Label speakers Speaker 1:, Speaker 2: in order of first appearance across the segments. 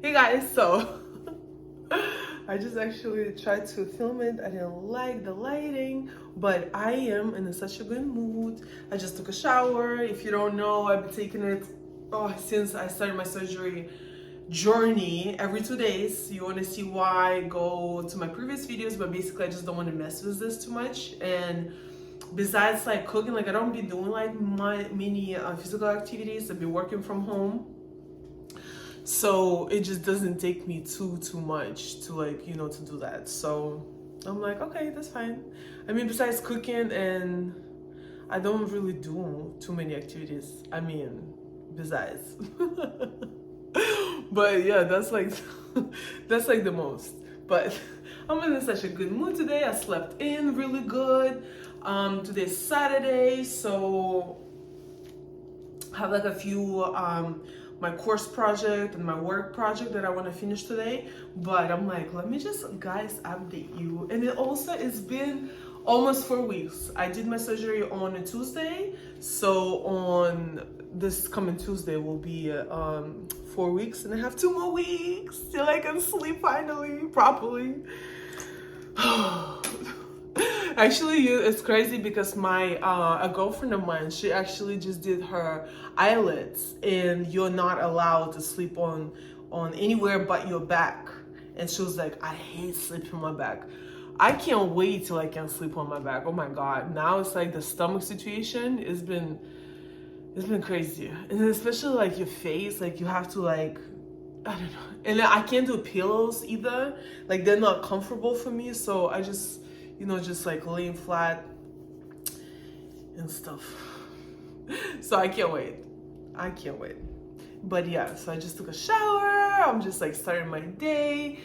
Speaker 1: Hey guys, so I just actually tried to film it. I didn't like the lighting, but I am in such a good mood. I just took a shower. If you don't know, I've been taking it since I started my surgery journey every 2 days. You want to see why, go to my previous videos, but basically I just don't want to mess with this too much. And besides like cooking, like I don't be doing like many physical activities. I've been working from home, so it just doesn't take me too much to like to do that. So I'm like, okay, that's fine. I mean, besides cooking, and I don't really do too many activities, I mean, besides. But yeah, that's like that's like the most. But I'm in such a good mood today. I slept in really good. Today's Saturday, so I have like a few my course project and my work project that I want to finish today. But I'm like, let me just guys update you. And it also, it's been almost 4 weeks. I did my surgery on a Tuesday, so on this coming Tuesday will be 4 weeks, and I have 2 more weeks till I can sleep finally properly. Actually, it's crazy because my a girlfriend of mine, she actually just did her eyelids, and you're not allowed to sleep on anywhere but your back. And she was like, I hate sleeping on my back. I can't wait till I can sleep on my back. Oh my god, now it's like the stomach situation it's been crazy. And then especially like your face, like you have to like, I don't know. And I can't do pillows either. Like they're not comfortable for me, so I just just like laying flat and stuff. So I can't wait. I can't wait. But yeah, so I just took a shower. I'm just like starting my day.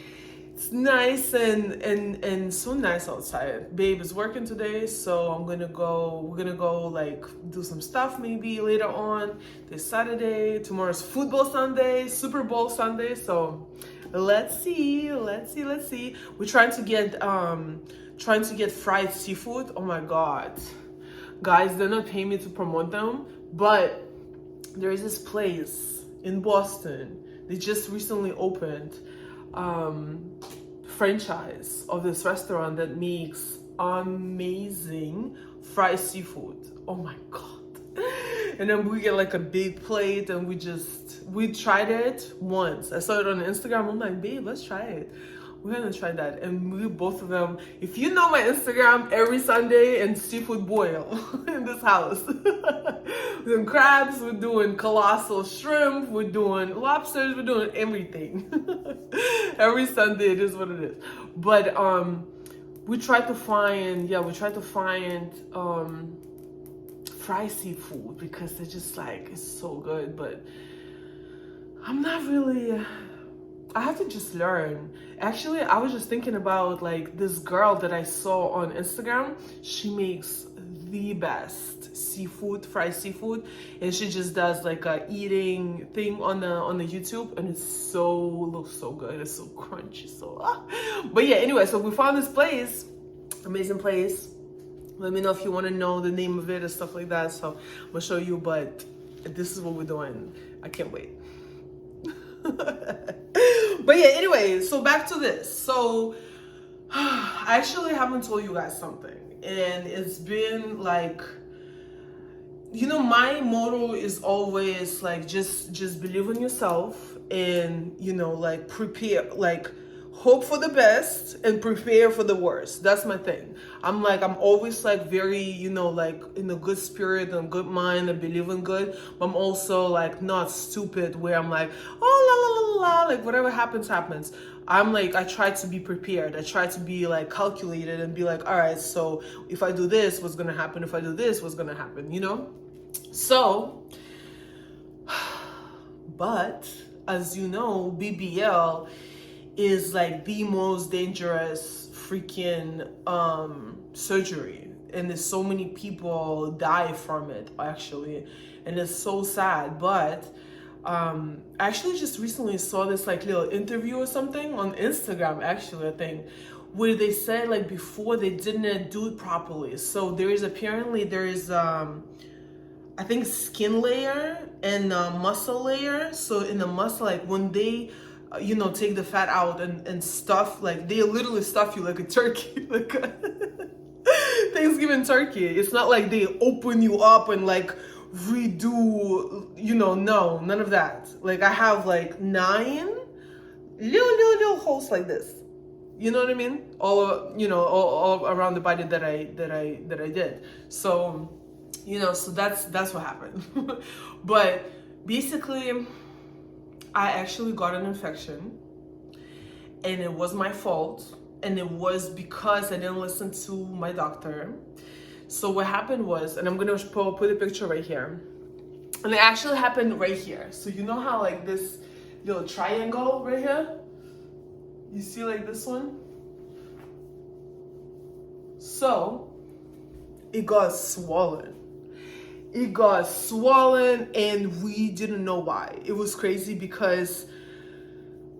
Speaker 1: It's nice and so nice outside. Babe is working today, so we're gonna go like do some stuff maybe later on this Saturday. Tomorrow's football Sunday, Super Bowl Sunday, so let's see. We're trying to get fried seafood. Oh my god, guys, they're not paying me to promote them, but there is this place in Boston. They just recently opened franchise of this restaurant that makes amazing fried seafood. Oh my god. And then we get like a big plate, and we tried it once. I saw it on Instagram. I'm like, babe, let's try it. We're gonna try that. And we both of them, if you know my Instagram, every Sunday and seafood boil in this house. We're doing crabs, we're doing colossal shrimp, we're doing lobsters, we're doing everything. Every Sunday it is what it is. But we tried to find fried seafood because they're just like, it's so good, but I'm not really, I have to just learn. Actually, I was just thinking about like this girl that I saw on Instagram. She makes the best seafood, fried seafood, and she just does like a eating thing on the YouTube, and it looks so good. It's so crunchy, But yeah, anyway, so we found this place, amazing place. Let me know if you want to know the name of it and stuff like that. So I'm gonna show you, but this is what we're doing. I can't wait. But yeah, anyway, so back to this. So I actually haven't told you guys something, and it's been like, my motto is always like just believe in yourself, and like prepare, like hope for the best and prepare for the worst. That's my thing. I'm always like very, like in a good spirit and good mind and believe in good, but I'm also like not stupid where I'm like, oh la la la la, like whatever happens. I'm like, I try to be prepared. I try to be like calculated and be like, all right, so if I do this, what's gonna happen? If I do this, what's gonna happen? So, but as you know, BBL is like the most dangerous freaking surgery, and there's so many people die from it actually, and it's so sad. But I actually just recently saw this like little interview or something on Instagram, actually I think, where they said like before they didn't do it properly. So there is I think skin layer and muscle layer. So in the muscle, like when they take the fat out and stuff, like they literally stuff you like a turkey, like a Thanksgiving turkey. It's not like they open you up and like redo, no, none of that. Like I have like 9 little holes like this. You know what I mean? All around the body that I did. So, so that's what happened. But basically, I actually got an infection, and it was my fault, and it was because I didn't listen to my doctor. So what happened was, and I'm gonna put a picture right here, and it actually happened right here. So you know how like this little triangle right here, you see like this one? So it got swollen. It got swollen, and we didn't know why. It was crazy because,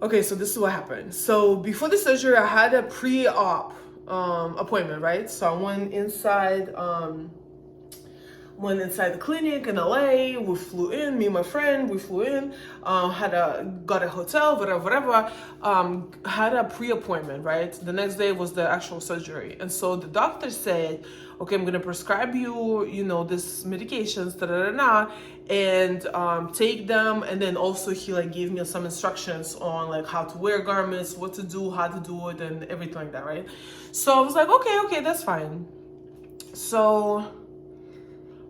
Speaker 1: okay, so this is what happened. So before the surgery, I had a pre-op appointment, right? So I went inside the clinic in LA. We flew in, me and my friend, we flew in, got a hotel, whatever, had a pre-appointment, right? The next day was the actual surgery. And so the doctor said, okay, I'm gonna prescribe you, this medications, and take them. And then also he like gave me some instructions on like how to wear garments, what to do, how to do it, and everything like that, right? So I was like, okay, that's fine. So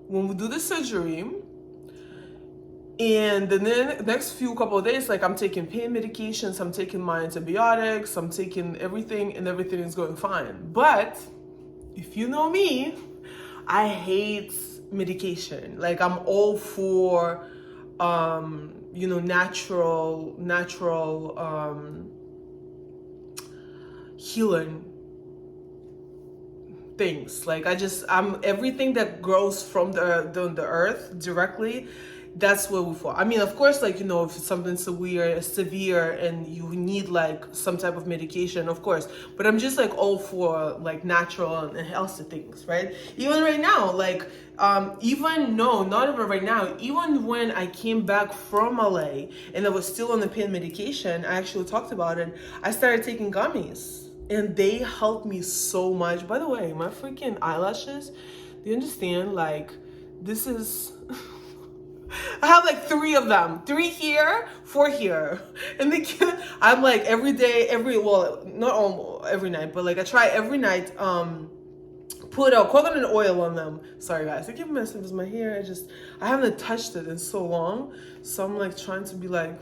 Speaker 1: when we do the surgery, and then the next couple of days, like I'm taking pain medications, I'm taking my antibiotics, I'm taking everything, and everything is going fine. But if you know me, I hate medication. Like I'm all for, natural healing things. Like I'm everything that grows from the earth directly. That's where we fall. I mean, of course, like, if it's something severe and you need like some type of medication, of course. But I'm just like all for like natural and healthy things, right? Even right now, like, not even right now, even when I came back from LA and I was still on the pain medication, I actually talked about it. I started taking gummies, and they helped me so much. By the way, my freaking eyelashes, do you understand? Like, this is... I have like 3 of them. 3 here, 4 here. And I'm like every day, not almost every night, but like I try every night, put coconut oil on them. Sorry guys, I keep messing with my hair. I haven't touched it in so long. So I'm like trying to be like,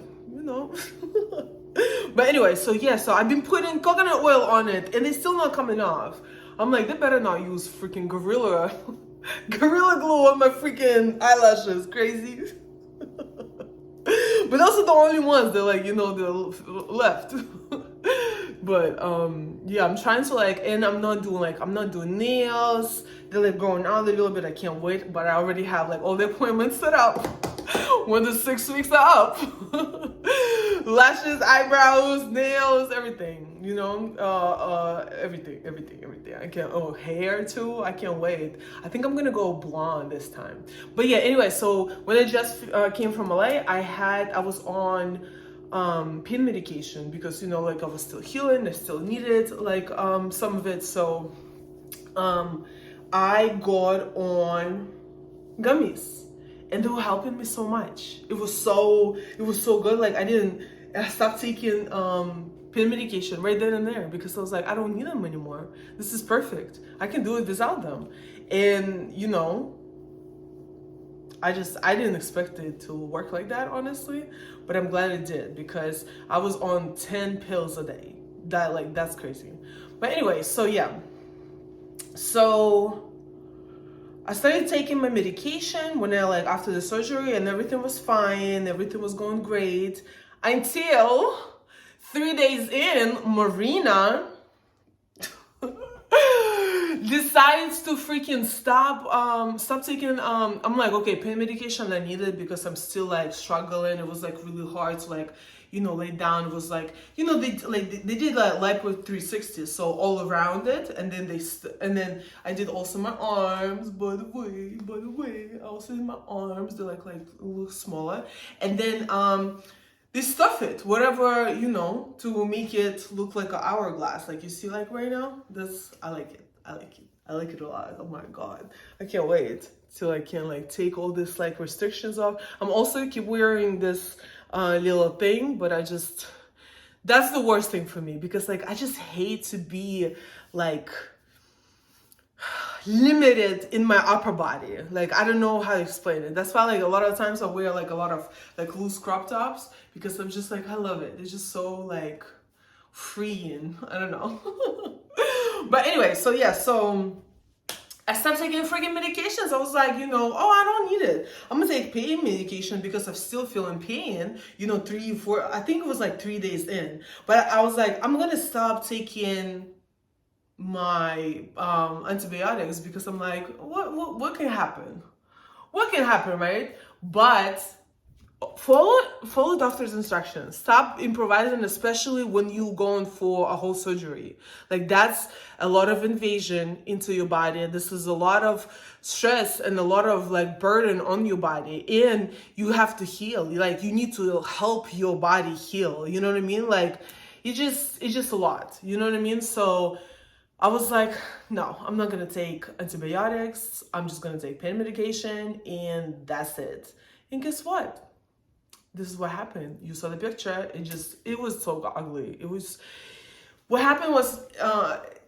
Speaker 1: But anyway, so I've been putting coconut oil on it, and it's still not coming off. I'm like, they better not use freaking Gorilla Glue on my freaking eyelashes. Crazy. But those are the only ones that like, they're left. But I'm trying to like, and I'm not doing nails. They're like growing out a little bit. I can't wait, but I already have like all the appointments set up when the 6 weeks are up. Lashes, eyebrows, nails, everything, everything. I can't, hair too. I can't wait. I think I'm gonna go blonde this time. But yeah, anyway, so when I just came from LA, I was on pain medication because, like I was still healing. I still needed like some of it. So I got on gummies, and they were helping me so much. It was so good. Like I stopped taking pain medication right then and there because I was like, I don't need them anymore. This is perfect. I can do it without them. And I didn't expect it to work like that, honestly, but I'm glad it did because I was on 10 pills a day. That's crazy. But anyway, so I started taking my medication when after the surgery, and everything was fine. Everything was going great until 3 days in, Marina decides to freaking stop taking I'm like, okay, pain medication I need it because I'm still like struggling. It was like really hard to like lay down. It was like they did like lipo 360, so all around it, and then I did also my arms. By the way, I also did my arms. They're like a little smaller, and then they stuff it, whatever, you know, to make it look like an hourglass. Like you see, like right now, this, I like it. I like it. I like it a lot. Oh my God. I can't wait till I can like take all this like restrictions off. I'm also keep wearing this little thing, but I just, that's the worst thing for me because like, I just hate to be like, limited in my upper body. Like I don't know how to explain it. That's why like a lot of times I wear like a lot of like loose crop tops because I'm just like I love it. It's just so like freeing. I don't know. But anyway, so yeah, so I stopped taking freaking medications. I was like, you know, oh, I don't need it. I'm gonna take pain medication because I'm still feeling pain, you know, 3, 4, I think it was like 3 days in. But I was like, I'm gonna stop taking my antibiotics because I'm like, what can happen? What can happen, right? But follow doctor's instructions. Stop improvising, especially when you're going for a whole surgery. Like that's a lot of invasion into your body. This is a lot of stress and a lot of like burden on your body, and you have to heal. Like you need to help your body heal. You know what I mean? Like it's just a lot. You know what I mean? So I was like, no, I'm not gonna take antibiotics. I'm just gonna take pain medication and that's it. And guess what? This is what happened. You saw the picture. It was so ugly. What happened was,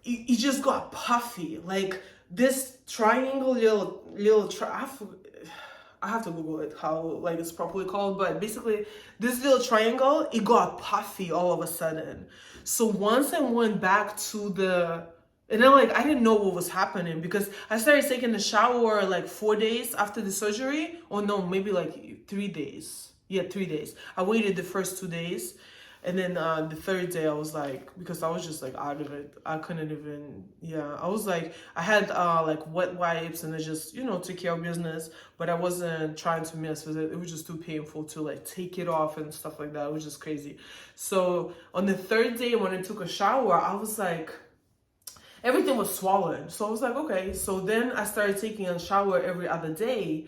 Speaker 1: it just got puffy. Like this triangle, I have to Google it, how like it's properly called, but basically this little triangle, it got puffy all of a sudden. So once I went back to and then like I didn't know what was happening because I started taking the shower like 4 days after the surgery. Or no, maybe like 3 days. Yeah, 3 days. I waited the first 2 days. And then the third day I was like, because I was just like out of it. I couldn't even, yeah. I was like, I had like wet wipes and I just, you know, took care of business. But I wasn't trying to mess with it. It was just too painful to like take it off and stuff like that. It was just crazy. So on the third day when I took a shower, I was like, everything was swollen. So I was like, okay. So then I started taking a shower every other day.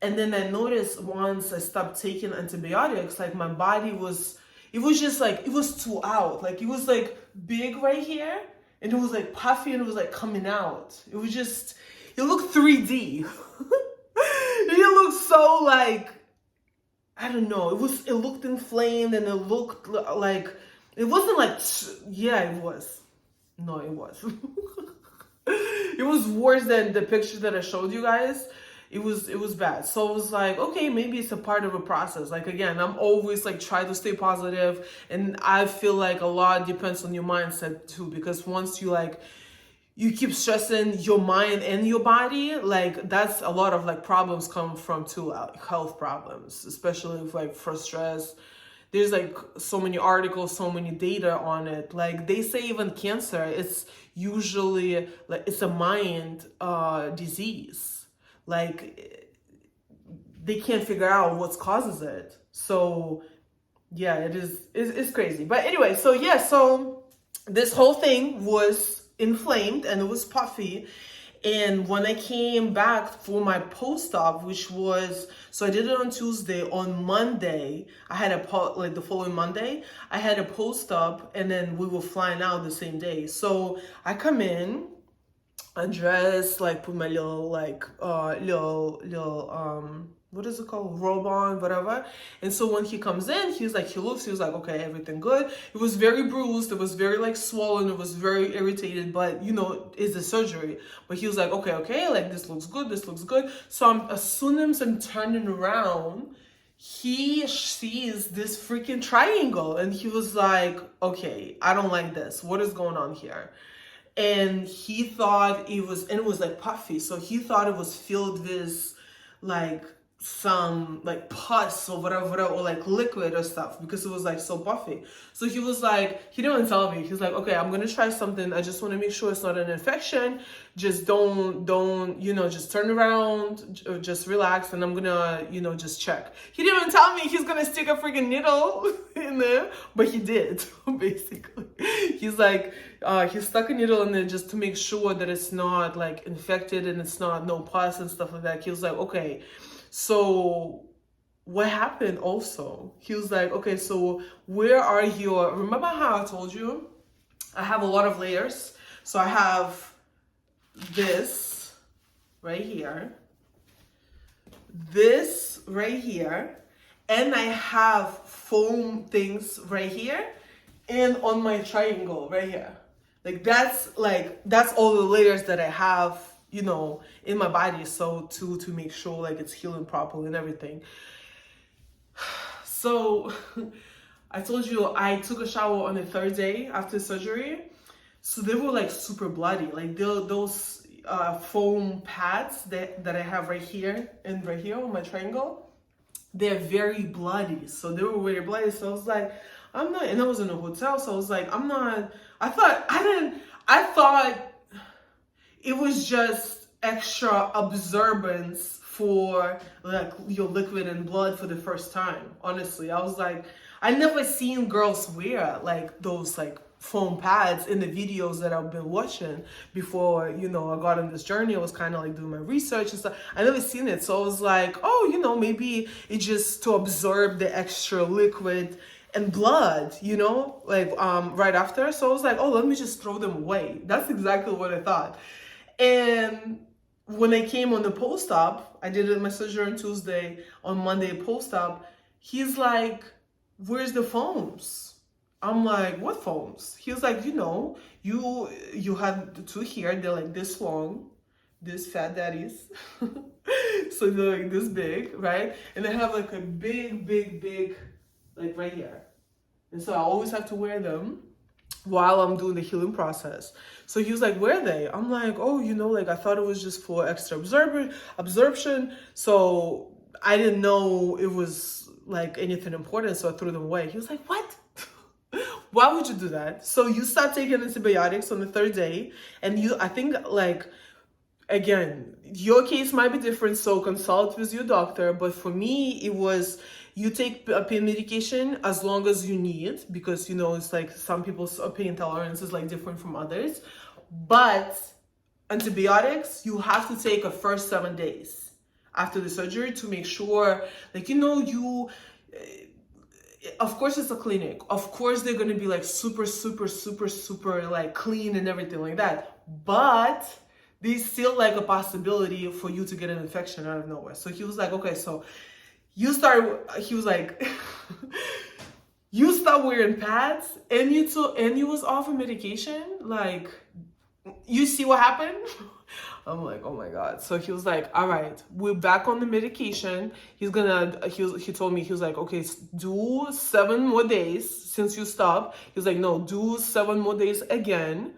Speaker 1: And then I noticed once I stopped taking antibiotics, like my body it was just like, it was too out. Like it was like big right here. And it was like puffy and it was like coming out. It was just, it looked 3D. It looked so like, I don't know. It looked inflamed and it looked like, it wasn't like, yeah, it was. No, it was. It was worse than the picture that I showed you guys. It was bad. So it was like, okay, maybe it's a part of a process. Like again, I'm always like try to stay positive, and I feel like a lot depends on your mindset too, because once you keep stressing your mind and your body, like that's a lot of like problems come from too, health problems, especially if like for stress. There's like so many articles, so many data on it. Like they say even cancer, it's usually like it's a mind disease. Like they can't figure out what causes it. So yeah, it's crazy. But anyway, so yeah, so this whole thing was inflamed and it was puffy. And when I came back for my post-op, which was, so I did it on Tuesday, on Monday, I had the following Monday, I had a post-op and then we were flying out the same day. So I come in, undress, like put my little, what is it called? Robe on, whatever. And so when he comes in, he was like, okay, everything good. It was very bruised. It was very like swollen. It was very irritated, but you know, it's a surgery. But he was like, okay, like this looks good. This looks good. So as soon as I'm turning around, he sees this freaking triangle and he was like, okay, I don't like this. What is going on here? And he thought it was like puffy. So he thought it was filled with like some like pus or whatever, or like liquid or stuff, because it was like so puffy. So he was like, he didn't tell me. He's like, okay, I'm gonna try something. I just want to make sure it's not an infection. Just don't, you know, just turn around, just relax, and I'm gonna, you know, just check. He didn't even tell me he's gonna stick a freaking needle in there, but he did. Basically, he's like, he stuck a needle in there just to make sure that it's not like infected and it's not no pus and stuff like that. He was like, okay. So what happened also? He was like, okay, so where are your, remember how I told you I have a lot of layers? So I have this right here, this right here, and I have foam things right here and on my triangle right here. That's all the layers that I have, you know, in my body. So to make sure like it's healing properly and everything. So I told you I took a shower on the third day after surgery. So they were like super bloody. Like those foam pads that I have right here and right here on my triangle, they're very bloody. So they were very bloody. So I was like, I'm not, and I was in a hotel. So I was like, I'm not, I thought it was just extra absorbance for like your liquid and blood for the first time. Honestly, I was like, I never seen girls wear like those like foam pads in the videos that I've been watching before, you know, I got on this journey. I was kind of like doing my research and stuff. I never seen it. So I was like, oh, you know, maybe it's just to absorb the extra liquid and blood, you know, like right after. So I was like, oh, let me just throw them away. That's exactly what I thought. And when I came on the post-op, I did my surgery on Tuesday, on Monday post-op, he's like, where's the foams? I'm like, what foams? He was like, you know, you have two here, they're like this long, this fat daddies. So they're like this big, right? And they have like a big, like right here. And so I always have to wear them while I'm doing the healing process. So he was like, where are they? I'm like, oh, you know, like I thought it was just for extra absorption. So I didn't know it was like anything important. So I threw them away. He was like, what? Why would you do that? So you start taking antibiotics on the third day, and I think like, again, your case might be different, so consult with your doctor. But for me, it was, you take a pain medication as long as you need, because, you know, it's like some people's pain tolerance is like different from others. But antibiotics, you have to take a first 7 days after the surgery to make sure, like, you know, of course it's a clinic. Of course they're going to be like super like clean and everything like that. But there's still like a possibility for you to get an infection out of nowhere. So he was like, okay, so he was like, you stop wearing pads and you was off of medication. Like, you see what happened? I'm like, oh my God. So he was like, all right, we're back on the medication. He told me, he was like, okay, do 7 more days since you stopped. He was like, no, do 7 more days again.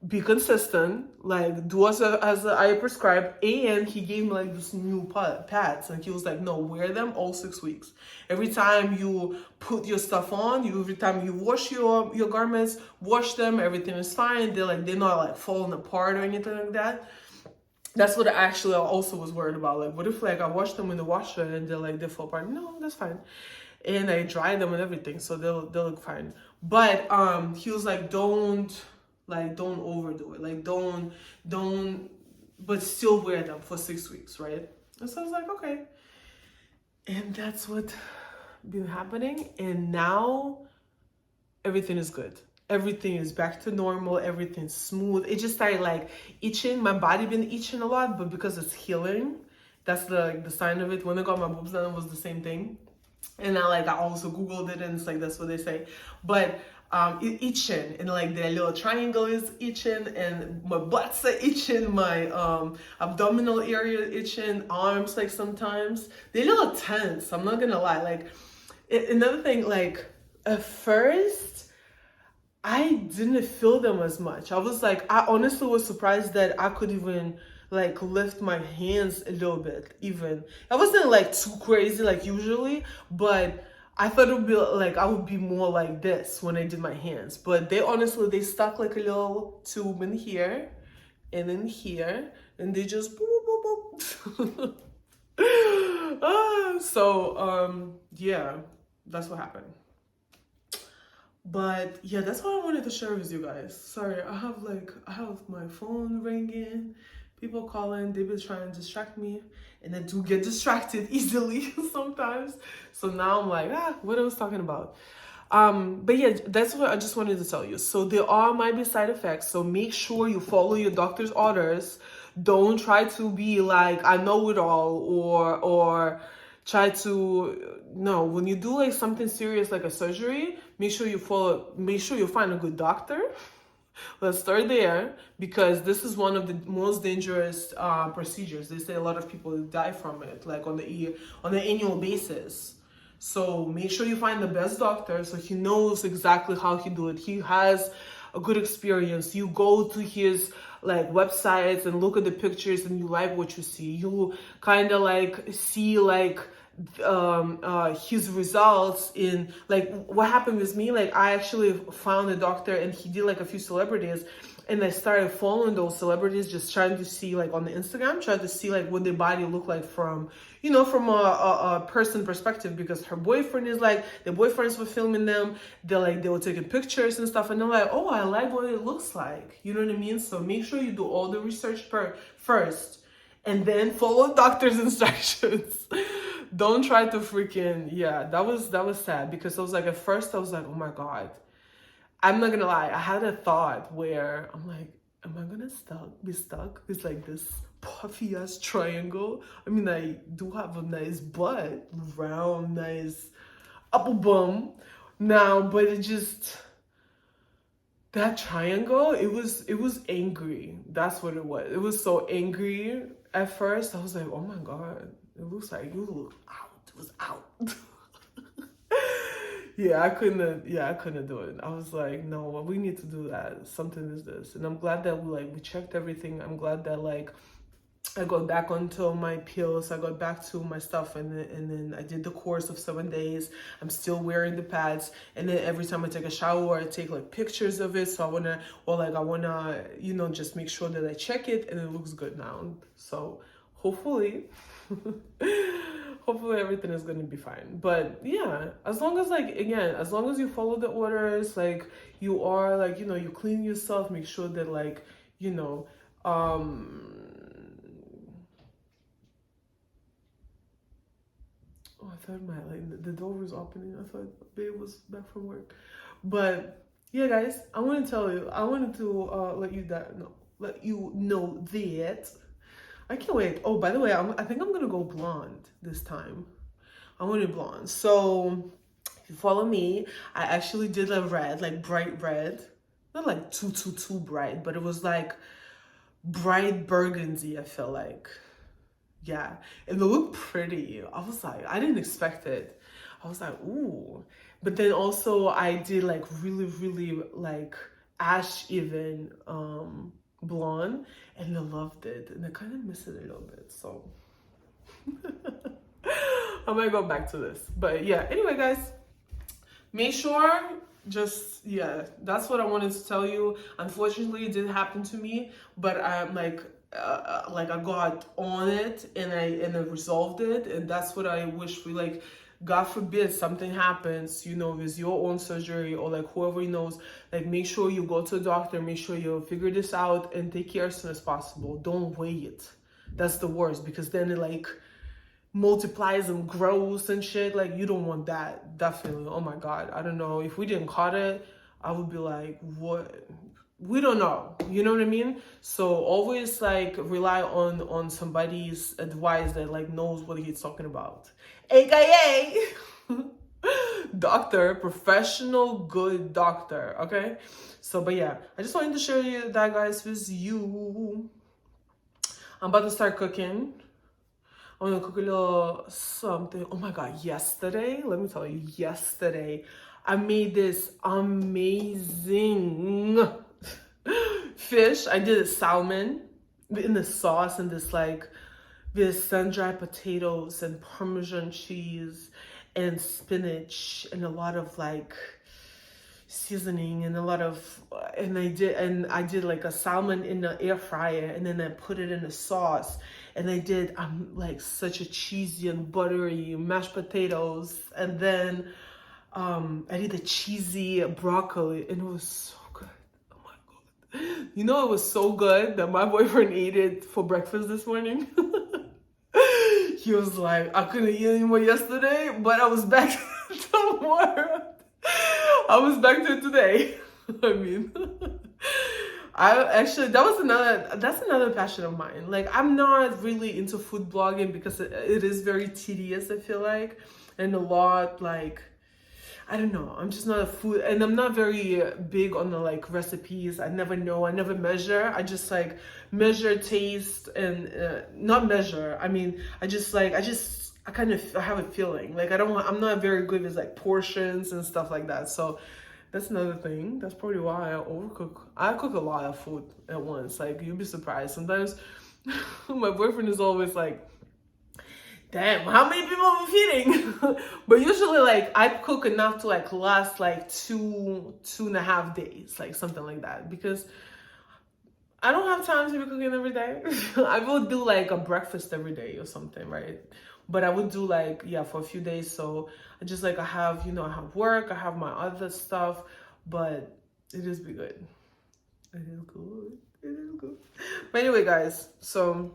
Speaker 1: Be consistent, like do as I prescribed. And he gave me like this new pads, and he was like, no, wear them all 6 weeks. Every time you put your stuff on, every time you wash your garments, wash them, everything is fine. They're not like falling apart or anything like that. That's what I also was worried about. Like, what if like I wash them in the washer and they fall apart? No, that's fine. And I dry them and everything, so they'll look fine. But he was like, don't overdo it. Like, don't, but still wear them for 6 weeks, right? And so I was like, okay. And that's what been happening. And now everything is good. Everything is back to normal. Everything's smooth. It just started like itching. My body been itching a lot, but because it's healing, that's the sign of it. When I got my boobs done, it was the same thing. And I also Googled it, and it's like, that's what they say. But it itching, and like the little triangle is itching, and my butt's are itching, my abdominal area itching, arms like sometimes. They're a little tense, I'm not gonna lie. Like, another thing, like at first, I didn't feel them as much. I was like, I honestly was surprised that I could even like lift my hands a little bit even. I wasn't like too crazy like usually, but I thought it would be like, I would be more like this when I did my hands. But they stuck like a little tube in here and in here, and they just boop, boop, boop. Yeah, that's what happened. But yeah, that's what I wanted to share with you guys. Sorry, I have my phone ringing People calling, they been trying to distract me, and I do get distracted easily sometimes. So now I'm like, what I was talking about. But yeah, that's what I just wanted to tell you. So there might be side effects. So make sure you follow your doctor's orders. Don't try to be like, I know it all, or try to, no, when you do like something serious like a surgery, make sure you find a good doctor. Let's start there, because this is one of the most dangerous procedures. They say a lot of people die from it, like on the annual basis. So make sure you find the best doctor, so he knows exactly how he do it. He has a good experience. You go to his like websites and look at the pictures, and you like what you see. You kind of like see like his results in like what happened with me. Like I actually found a doctor, and he did like a few celebrities, and I started following those celebrities, just trying to see like on the Instagram, trying to see like what their body look like from, from a person perspective, because her boyfriend is like, their boyfriends were filming them, they were taking pictures and stuff, and they're like, oh, I like what it looks like, you know what I mean? So make sure you do all the research first, and then follow doctor's instructions. Don't try to freaking, that was sad, because I was like, at first I was like, oh my God, I'm not gonna lie, I had a thought where I'm like, am I gonna be stuck with like this puffy ass triangle? I mean, I do have a nice butt, round, nice upper bum now, but that triangle, it was angry. That's what it was. It was so angry at first. I was like, oh my God, it looks like you look out. It was out. I couldn't do it. I was like, no, we need to do that. Something is this. And I'm glad that we checked everything. I'm glad that like I got back onto my pills. I got back to my stuff, and then I did the course of 7 days. I'm still wearing the pads, and then every time I take a shower, I take like pictures of it. So I wanna, just make sure that I check it, and it looks good now. So hopefully, hopefully everything is gonna be fine. But yeah, as long as you follow the orders, like you are like, you clean yourself, make sure that like, oh, I thought the door was opening. I thought babe was back from work. But yeah, guys, I wanted to let you know that I can't wait. Oh, by the way, I think I'm gonna go blonde this time. I want it blonde. So if you follow me, I actually did a red, like bright red. Not like too bright, but it was like bright burgundy, I feel like. Yeah, and it looked pretty. I was like, I didn't expect it. I was like, ooh. But then also I did like really like ash even blonde, and I loved it. And I kind of miss it a little bit. So I might go back to this. But yeah, anyway, guys, make sure that's what I wanted to tell you. Unfortunately, it didn't happen to me, but I'm like I got on it, and I resolved it, and that's what I wish we like. God forbid something happens, with your own surgery, or like whoever knows, like make sure you go to a doctor, make sure you figure this out and take care as soon as possible. Don't wait. That's the worst, because then it like multiplies and grows and shit. Like you don't want that. Definitely. Oh my God. I don't know. If we didn't caught it, I would be like, what? We don't know, you know what I mean? So always like rely on somebody's advice that like knows what he's talking about, aka doctor, professional good doctor. Okay, so but yeah, I just wanted to share you that, guys, with you. I'm about to start cooking. I'm gonna cook a little something. Oh my God, let me tell you, yesterday I made this amazing fish. I did a salmon in the sauce, and this like with sun-dried potatoes and Parmesan cheese and spinach and a lot of like seasoning and I did like a salmon in the air fryer, and then I put it in the sauce, and I did like such a cheesy and buttery mashed potatoes, and then I did a cheesy broccoli, and it was so good. Oh my God. You know, it was so good that my boyfriend ate it for breakfast this morning. He was like, I couldn't eat anymore yesterday, but I was back tomorrow. I was back to it today. I mean, I actually, that's another passion of mine. Like, I'm not really into food blogging because it is very tedious, I feel like, and a lot, like, I don't know. I'm just not a food, and I'm not very big on the like recipes. I never know. I never measure. I just like measure taste and not measure. I mean, I kind of I have a feeling. Like I'm not very good with like portions and stuff like that. So that's another thing. That's probably why I overcook. I cook a lot of food at once. Like you'd be surprised. Sometimes my boyfriend is always like, damn, how many people are we feeding? But usually like I cook enough to like last like 2.5 days, like something like that, because I don't have time to be cooking every day. I will do like a breakfast every day or something, right? But I would do like, yeah, for a few days. So I just like, I have, I have work, I have my other stuff, but it is be good. It is good. It is good. But anyway, guys, so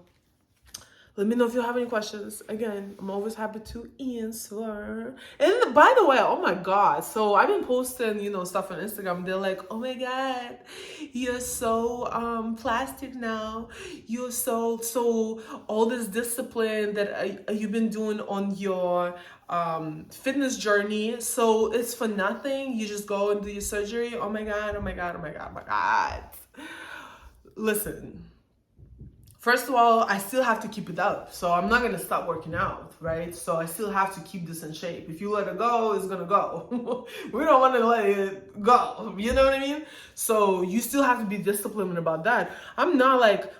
Speaker 1: let me know if you have any questions. Again, I'm always happy to answer. And by the way, oh my God. So I've been posting, stuff on Instagram. They're like, oh my God, you're so plastic now. You're so all this discipline that you've been doing on your fitness journey. So it's for nothing. You just go and do your surgery. Oh my God, oh my God, oh my God, oh my God. Listen. First of all, I still have to keep it up. So I'm not going to stop working out, right? So I still have to keep this in shape. If you let it go, it's going to go. We don't want to let it go. You know what I mean? So you still have to be disciplined about that. I'm not like,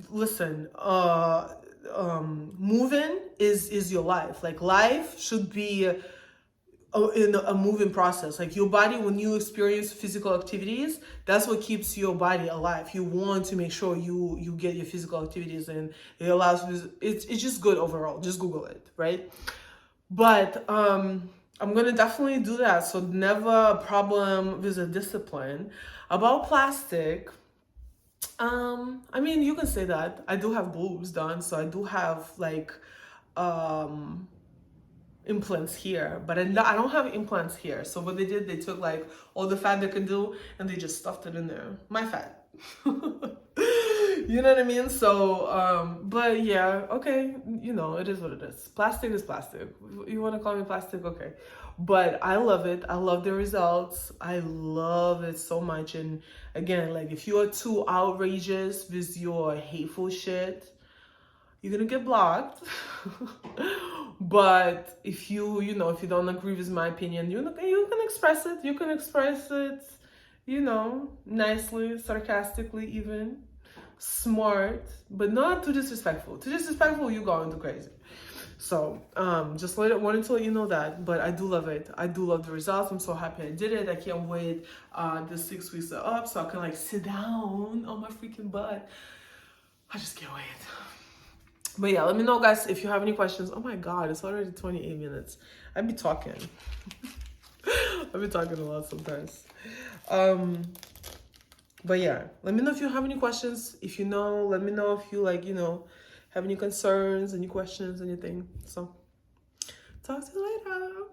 Speaker 1: listen, moving is your life. Like life should be in a moving process. Like your body, when you experience physical activities, that's what keeps your body alive. You want to make sure you get your physical activities in. It allows you, it's just good overall. Just Google it, right? But I'm gonna definitely do that. So never a problem with a discipline. About plastic, I mean, you can say that. I do have boobs done, so I do have like implants here, but I don't have implants here. So what they did, they took like all the fat they could do and they just stuffed it in there. My fat. You know what I mean? So, but yeah, okay. It is what it is. Plastic is plastic. You want to call me plastic? Okay. But I love it. I love the results. I love it so much. And again, like if you are too outrageous with your hateful shit, you're gonna get blocked. But if if you don't agree with my opinion, you can express it. You can express it, nicely, sarcastically, even smart, but not too disrespectful. Too disrespectful, you go into crazy. So just wanted to let you know that. But I do love it. I do love the results. I'm so happy I did it. I can't wait. The 6 weeks are up, so I can like sit down on my freaking butt. I just can't wait. But yeah, let me know, guys, if you have any questions. Oh my God, it's already 28 minutes. I be talking. I be talking a lot sometimes. But yeah, let me know if you have any questions. If you know, let me know if you have any concerns, any questions, anything. So talk to you later.